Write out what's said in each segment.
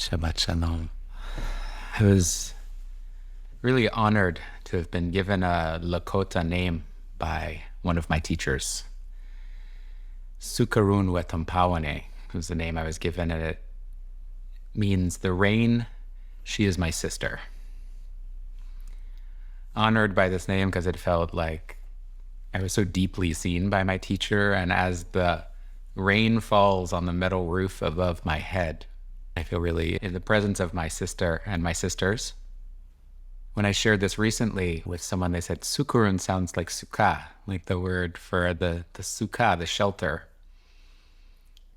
Shabbat Shalom. I was really honored to have been given a Lakota name by one of my teachers. Sukarun Wetampawane was the name I was given, and it means the rain, she is my sister. Honored by this name because it felt like I was so deeply seen by my teacher, and as the rain falls on the metal roof above my head, I feel really in the presence of my sister and my sisters. When I shared this recently with someone, they said, Sukurun sounds like sukkah, like the word for the sukkah, the shelter.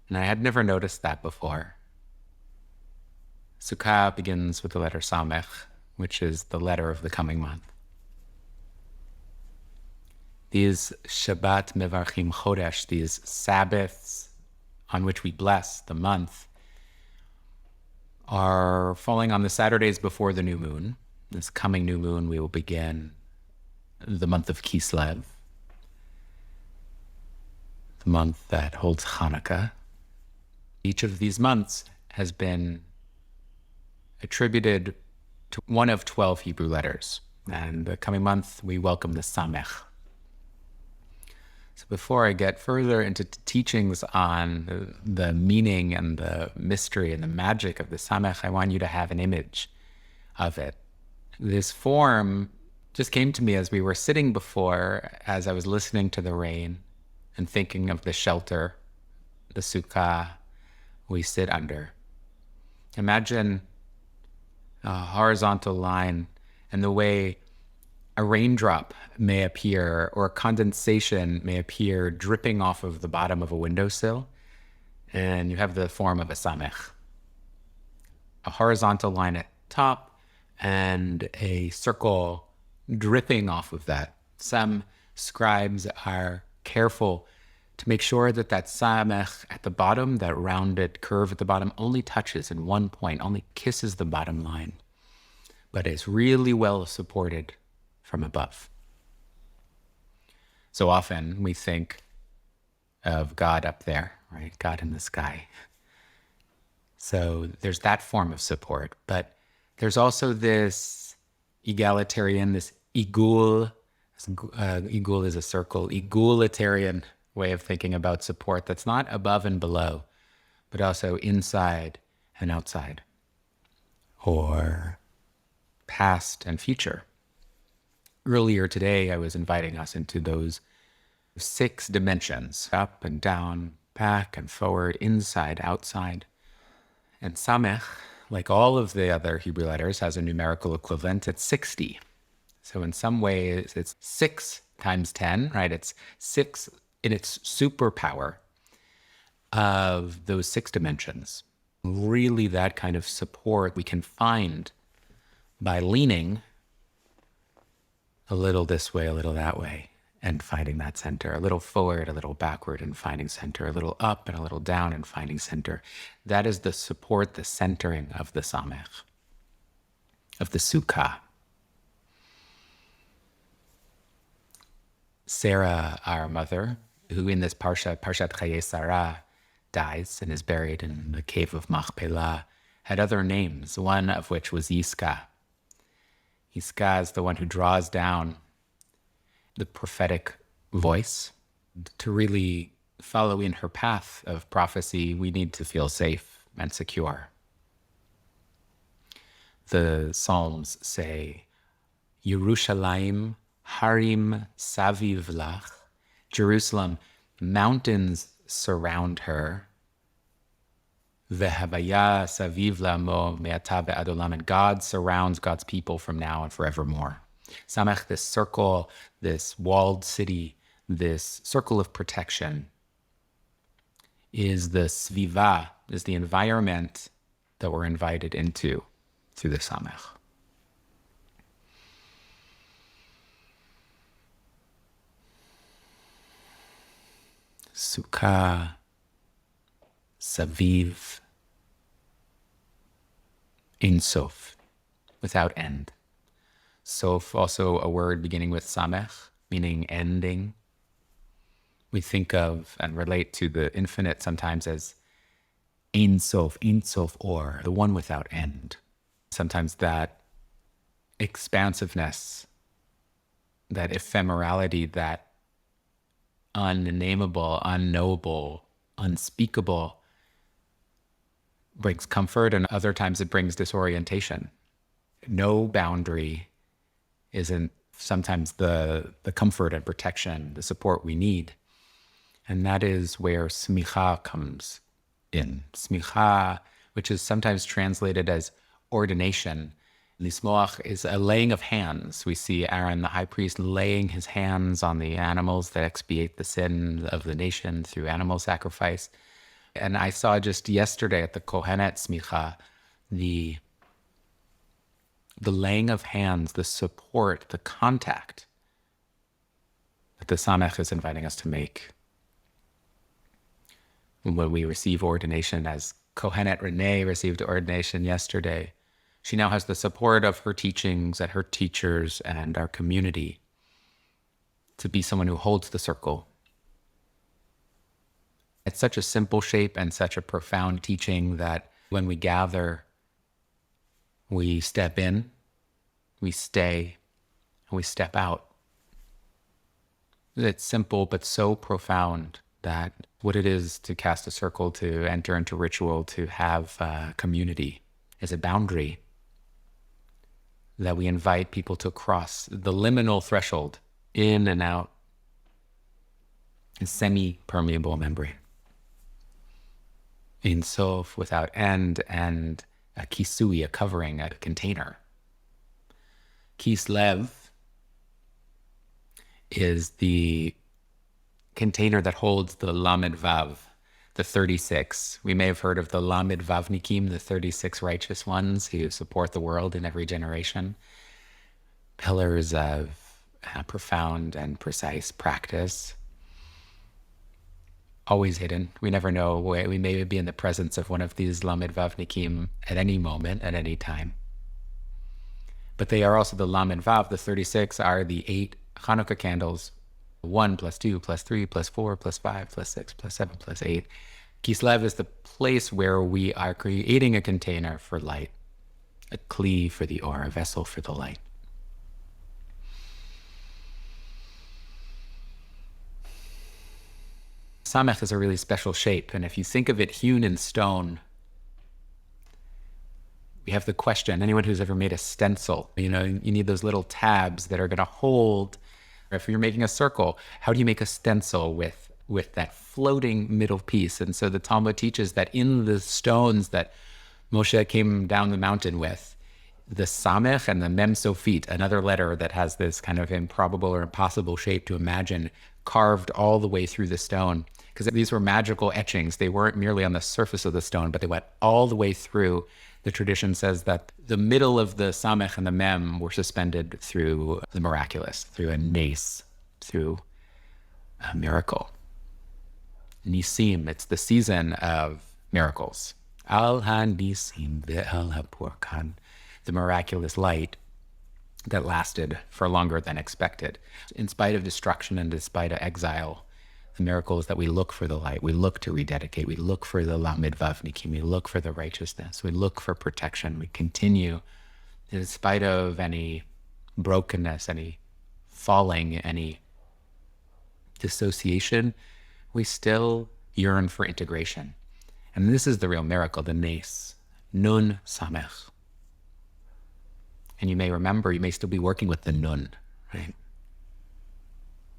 And I had never noticed that before. Sukkah begins with the letter SAMECH, which is the letter of the coming month. These Shabbat Mevarchim Chodesh, these Sabbaths on which we bless the month, are falling on the Saturdays before the new moon. This coming new moon, we will begin the month of Kislev, the month that holds Hanukkah. Each of these months has been attributed to one of 12 Hebrew letters. And the coming month, we welcome the SAMECH. So before I get further into teachings on the meaning and the mystery and the magic of the SAMECH, I want you to have an image of it. This form just came to me as we were sitting before, as I was listening to the rain and thinking of the shelter, the sukkah we sit under. Imagine a horizontal line and the way a raindrop may appear or condensation may appear dripping off of the bottom of a windowsill, and you have the form of a samech. A horizontal line at top and a circle dripping off of that. Some scribes are careful to make sure that that samech at the bottom, that rounded curve at the bottom, only touches in one point, only kisses the bottom line, but is really well supported from above. So often we think of God up there, right? God in the sky. So there's that form of support, but there's also this egalitarian, this igul. Igul is a circle, egalitarian way of thinking about support that's not above and below, but also inside and outside, or past and future. Earlier today, I was inviting us into those 6 dimensions, up and down, back and forward, inside, outside. And Samech, like all of the other Hebrew letters, has a numerical equivalent at 60. So in some ways, it's 6 times 10, right? It's 6 in its superpower of those 6 dimensions. Really that kind of support we can find by leaning a little this way, a little that way, and finding that center, a little forward, a little backward, and finding center, a little up and a little down, and finding center. That is the support, the centering of the samech, of the sukkah. Sarah, our mother, who in this Parshat Chaye Sarah, dies and is buried in the cave of Machpelah, had other names, one of which was Yiscah. Yiscah is the one who draws down the prophetic voice. To really follow in her path of prophecy, we need to feel safe and secure. The Psalms say, Yerushalayim harim saviv lach, Jerusalem, mountains surround her. Vehavaya saviv lamo me'ata ve'adolam, and God surrounds God's people from now and forevermore. Samech, this circle, this walled city, this circle of protection, is the sviva, is the environment that we're invited into through the Samech. Sukkah, Saviv, Ein Sof, without end. Sof, also a word beginning with Samech, meaning ending. We think of and relate to the infinite sometimes as Ein Sof Or, the one without end. Sometimes that expansiveness, that ephemerality, that unnameable, unknowable, unspeakable brings comfort, and other times it brings disorientation. No boundary isn't sometimes the comfort and protection, the support we need. And that is where Semicha comes in. Semicha, which is sometimes translated as ordination. Lismoach is a laying of hands. We see Aaron, the high priest, laying his hands on the animals that expiate the sin of the nation through animal sacrifice. And I saw just yesterday at the Kohenet Smicha, the laying of hands, the support, the contact that the SAMECH is inviting us to make. When we receive ordination, as Kohenet Renee received ordination yesterday, she now has the support of her teachings and her teachers and our community to be someone who holds the circle. It's such a simple shape and such a profound teaching that when we gather, we step in, we stay, and we step out. It's simple, but so profound that what it is to cast a circle, to enter into ritual, to have community is a boundary that we invite people to cross, the liminal threshold, in and out, a semi-permeable membrane. Ein Sof, without end, and a kisui, a covering, a container. Kislev is the container that holds the Lamed Vav, the 36. We may have heard of the Lamed Vavnikim, the 36 righteous ones who support the world in every generation. Pillars of profound and precise practice. Always hidden. We never know. We may be in the presence of one of these Lamed Vavnikim at any moment, at any time. But they are also the Lamed Vav. The 36 are the 8 Hanukkah candles. 1 plus 2 plus 3 plus 4 plus 5 plus 6 plus 7 plus 8. Kislev is the place where we are creating a container for light, a kli for the or, a vessel for the light. Samech is a really special shape, and if you think of it hewn in stone, we have the question, anyone who's ever made a stencil, you need those little tabs that are going to hold. If you're making a circle, how do you make a stencil with that floating middle piece? And so the Talmud teaches that in the stones that Moshe came down the mountain with, the Samech and the Mem Sofit, another letter that has this kind of improbable or impossible shape to imagine, carved all the way through the stone. Because these were magical etchings. They weren't merely on the surface of the stone, but they went all the way through. The tradition says that the middle of the Samech and the Mem were suspended through the miraculous, through a nace, through a miracle. Nisim, it's the season of miracles. Al ha-nisim ve'al ha-purkan, the miraculous light that lasted for longer than expected. In spite of destruction and despite of exile, the miracle is that we look for the light, we look to rededicate, we look for the Lamed Vavnikim, we look for the righteousness, we look for protection, we continue, in spite of any brokenness, any falling, any dissociation, we still yearn for integration. And this is the real miracle, the nes, nun samech. And you may remember, you may still be working with the nun, right?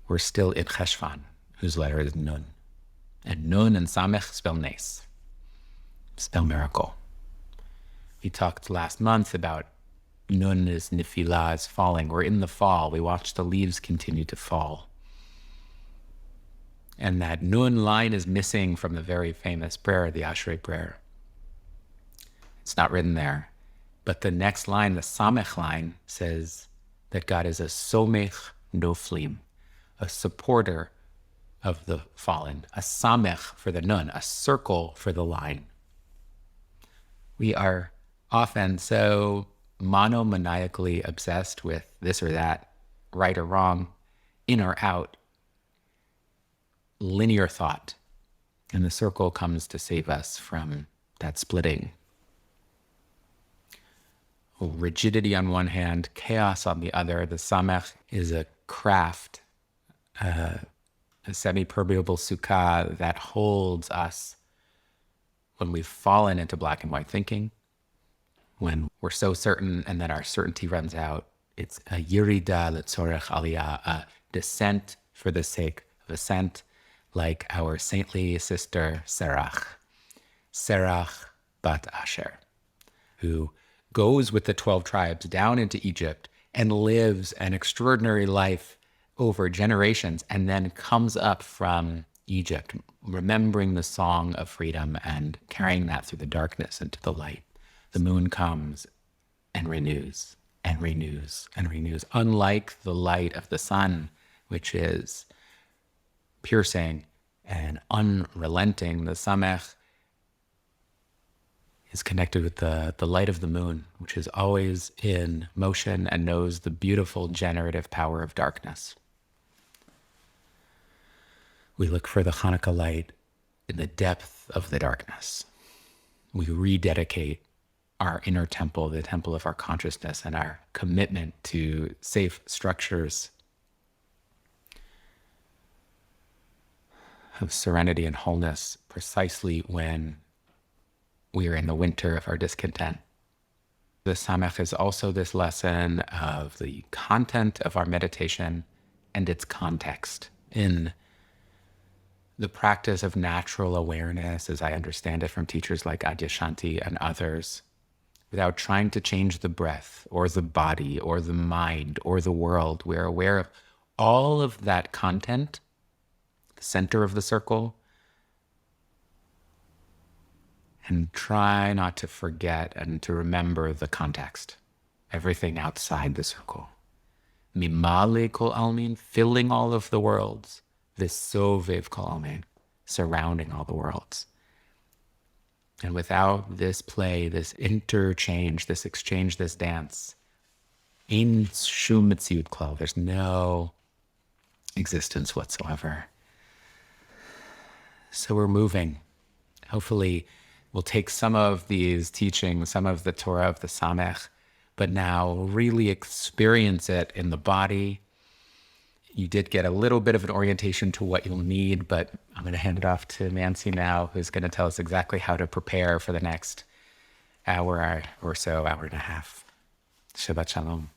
We're still in Cheshvan, whose letter is nun. And nun and samech spell nes, spell miracle. We talked last month about nun is nifilah, is falling. We're in the fall. We watch the leaves continue to fall. And that nun line is missing from the very famous prayer, the Ashrei prayer. It's not written there. But the next line, the Samech line, says that God is a somech noflim, a supporter of the fallen, a Samech for the nun, a circle for the line. We are often so monomaniacally obsessed with this or that, right or wrong, in or out, linear thought. And the circle comes to save us from that splitting. Rigidity on one hand, chaos on the other. The SAMECH is a craft, a semi-permeable sukkah that holds us when we've fallen into black and white thinking, when we're so certain and then our certainty runs out. It's a yirida letzorech aliyah, a descent for the sake of ascent, like our saintly sister Serach bat Asher, who goes with the 12 tribes down into Egypt and lives an extraordinary life over generations, and then comes up from Egypt, remembering the song of freedom and carrying that through the darkness into the light. The moon comes and renews and renews and renews. Unlike the light of the sun, which is piercing and unrelenting, the SAMECH is connected with the light of the moon, which is always in motion and knows the beautiful generative power of darkness. We look for the Hanukkah light in the depth of the darkness. We rededicate our inner temple, the temple of our consciousness, and our commitment to safe structures of serenity and wholeness, precisely when we are in the winter of our discontent. The SAMECH is also this lesson of the content of our meditation and its context in the practice of natural awareness, as I understand it from teachers like Adyashanti and others, without trying to change the breath or the body or the mind or the world. We're aware of all of that content, the center of the circle, and try not to forget and to remember the context, everything outside the circle. Mimale kol almin, filling all of the worlds. Visovev kol almin, surrounding all the worlds. And without this play, this interchange, this exchange, this dance, in shum metziut klal, there's no existence whatsoever. So we're moving. Hopefully, we'll take some of these teachings, some of the Torah of the SAMECH, but now really experience it in the body. You did get a little bit of an orientation to what you'll need, but I'm going to hand it off to Nancy now, who's going to tell us exactly how to prepare for the next hour or so, hour and a half. Shabbat Shalom.